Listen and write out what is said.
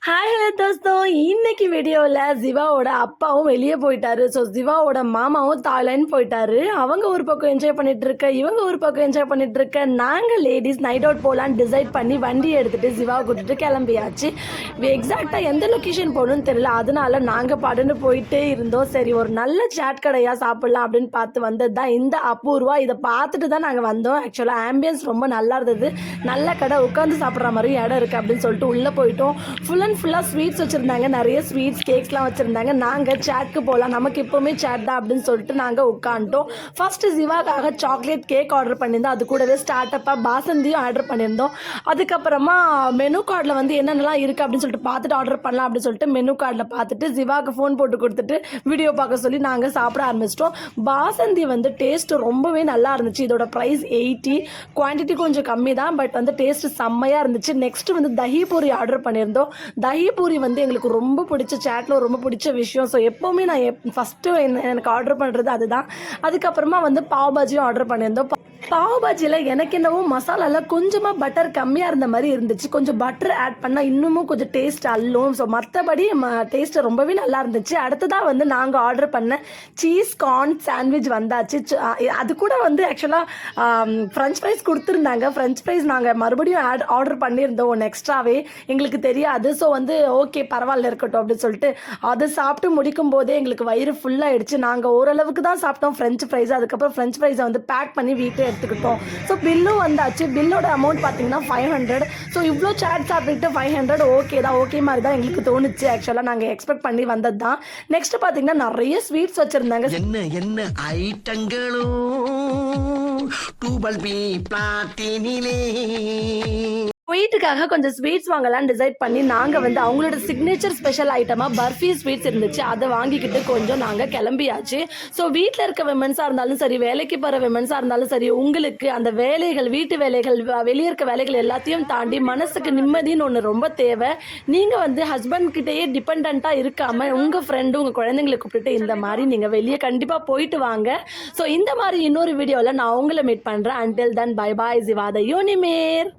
Hi hello தோஸ்தோ, இன்னைக்கு வீடியோவில் ஜிவாவோட அப்பாவும் வெளியே போயிட்டாரு. ஸோ ஜிவாவோட மாமாவும் தாய்லாந்து போயிட்டாரு. அவங்க ஒரு பக்கம் என்ஜாய் பண்ணிட்டு இருக்க, இவங்க ஒரு பக்கம் என்ஜாய் பண்ணிட்டு இருக்க. நாங்கள் லேடிஸ் நைட் அவுட் போகலான்னு டிசைட் பண்ணி வண்டி எடுத்துட்டு ஜிவாவை கூட்டிட்டு கிளம்பியாச்சு. எக்ஸாக்டாக எந்த லொக்கேஷன் போகணும்னு தெரியல, அதனால நாங்கள் படன்னு போயிட்டே இருந்தோம். சரி, ஒரு நல்ல சாட் கடையாக சாப்பிட்லாம் அப்படின்னு பார்த்து வந்தது தான் இந்த அபூர்வா. இதை பார்த்துட்டு தான் நாங்கள் வந்தோம். ஆக்சுவலாக ஆம்பியன்ஸ் ரொம்ப நல்லா இருந்தது. நல்ல கடை, உட்காந்து சாப்பிட்ற மாதிரி இடம் இருக்குது அப்படின்னு சொல்லிட்டு உள்ளே போயிட்டோம். ஃபுல்லாக ஸ்வீட்ஸ் வச்சுருந்தாங்க, நிறைய ஸ்வீட்ஸ் கேக்ஸ்லாம் வச்சுருந்தாங்க. நாங்கள் சேட்க்கு போகலாம், நமக்கு எப்போவுமே சேட் தான் அப்படின்னு சொல்லிட்டு நாங்கள் உட்காந்துட்டோம். ஃபஸ்ட்டு ஜிவாக்காக சாக்லேட் கேக் ஆர்டர் பண்ணியிருந்தோம். அது கூடவே ஸ்டார்டப்பாக பாசந்தியும் ஆர்டர் பண்ணியிருந்தோம். அதுக்கப்புறமா மெனு கார்டில் வந்து என்னென்னலாம் இருக்குது அப்படின்னு சொல்லிட்டு பார்த்துட்டு ஆர்டர் பண்ணலாம் அப்படின்னு சொல்லிட்டு மெனு கார்டில் பார்த்துட்டு ஜிவாக்கு ஃபோன் போட்டு கொடுத்துட்டு வீடியோ பார்க்க சொல்லி நாங்கள் சாப்பிட ஆரம்பிச்சிட்டோம். பாசந்தி வந்து டேஸ்ட்டு ரொம்பவே நல்லா இருந்துச்சு. இதோட ப்ரைஸ் 80, குவான்டிட்டி கொஞ்சம் கம்மி தான், பட் வந்து டேஸ்ட்டு செம்மையாக இருந்துச்சு. நெக்ஸ்ட்டு வந்து தஹி பூரி ஆர்டர் பண்ணியிருந்தோம். தஹி பூரி வந்து எங்களுக்கு ரொம்ப பிடிச்ச, சேட்டில் ரொம்ப பிடிச்ச விஷயம். ஸோ எப்போவுமே நான் ஃபஸ்ட்டு எனக்கு ஆர்டர் பண்ணுறது அதுதான். அதுக்கப்புறமா வந்து பாவ் பாஜியும் ஆர்டர் பண்ணியிருந்தோம். பாவ் பாஜியில் எனக்கு என்னவோ மசாலாவில் கொஞ்சமாக பட்டர் கம்மியாக இருந்த மாதிரி இருந்துச்சு. கொஞ்சம் பட்டர் ஆட் பண்ணால் இன்னமும் கொஞ்சம் டேஸ்ட் அல்லும். ஸோ மற்றபடி டேஸ்ட்டு ரொம்பவே நல்லா இருந்துச்சு. அடுத்ததாக வந்து நாங்கள் ஆர்டர் பண்ண சீஸ் கார்ன் சாண்ட்விச் வந்தாச்சு. அது கூட வந்து ஆக்சுவலாக ஃப்ரெஞ்ச் ஃப்ரைஸ் கொடுத்துருந்தாங்க. ஃப்ரெஞ்ச் ஃப்ரைஸ் நாங்கள் மறுபடியும் ஆர்டர் பண்ணியிருந்தோம் ஒன்று எக்ஸ்ட்ராவே, எங்களுக்கு தெரியாது. ஸோ வந்து ஓகே பரவாயில்ல இருக்கட்டும் அப்படின்னு சொல்லிட்டு அதை சாப்பிட்டு முடிக்கும் போதே எங்களுக்கு வயிறு ஃபுல்லாகிடுச்சு. நாங்கள் ஓரளவுக்கு தான் சாப்பிட்டோம் ஃப்ரெஞ்ச் ஃப்ரைஸ். அதுக்கப்புறம் ஃப்ரெஞ்ச் ஃப்ரைஸை வந்து பேக் பண்ணி வீட்டில் எடுத்துக்கிட்டோம். ஸோ பில்லும் வந்தாச்சு. பில்லோட அமௌண்ட் பார்த்தீங்கன்னா 500. ஸோ இவ்வளோ சாட் சாப்பிட்டுட்டு 500 ஓகே தான், ஓகே மாதிரி தான் எங்களுக்கு தோணுச்சு. ஆக்சுவலாக நாங்கள் எக்ஸ்பெக்ட் பண்ணி வந்தது தான். நெக்ஸ்ட் பார்த்தீங்கன்னா நிறைய ஸ்வீட்ஸ் வச்சுருந்தாங்க. என்ன ஐட்டங்களும் டூபல் பி பிளாட்டினிலே ஸ்வீட்டுக்காக கொஞ்சம் ஸ்வீட்ஸ் வாங்கலாம்னு டிசைட் பண்ணி நாங்கள் வந்து அவங்களோட சிக்னேச்சர் ஸ்பெஷல் ஐட்டமாக பர்ஃபி ஸ்வீட்ஸ் இருந்துச்சு. அதை வாங்கிக்கிட்டு கொஞ்சம் நாங்கள் கிளம்பியாச்சு. ஸோ வீட்டில் இருக்க விமன்ஸாக இருந்தாலும் சரி, வேலைக்கு போகிற விமன்ஸாக இருந்தாலும் சரி, உங்களுக்கு அந்த வேலைகள், வீட்டு வேலைகள், வெளியே இருக்க வேலைகள் எல்லாத்தையும் தாண்டி மனசுக்கு நிம்மதின்னு ஒன்று ரொம்ப தேவை. நீங்கள் வந்து ஹஸ்பண்ட்கிட்டயே டிபெண்ட்டாக இருக்காமல் உங்கள் ஃப்ரெண்டு, உங்கள் குழந்தைங்களை கூப்பிட்டுட்டு இந்த மாதிரி நீங்கள் வெளியே கண்டிப்பாக போயிட்டு வாங்க. ஸோ இந்த மாதிரி இன்னொரு வீடியோவில் நான் உங்களை மீட் பண்ணுறேன். Until then bye bye, Jiva the யூனிமேர்.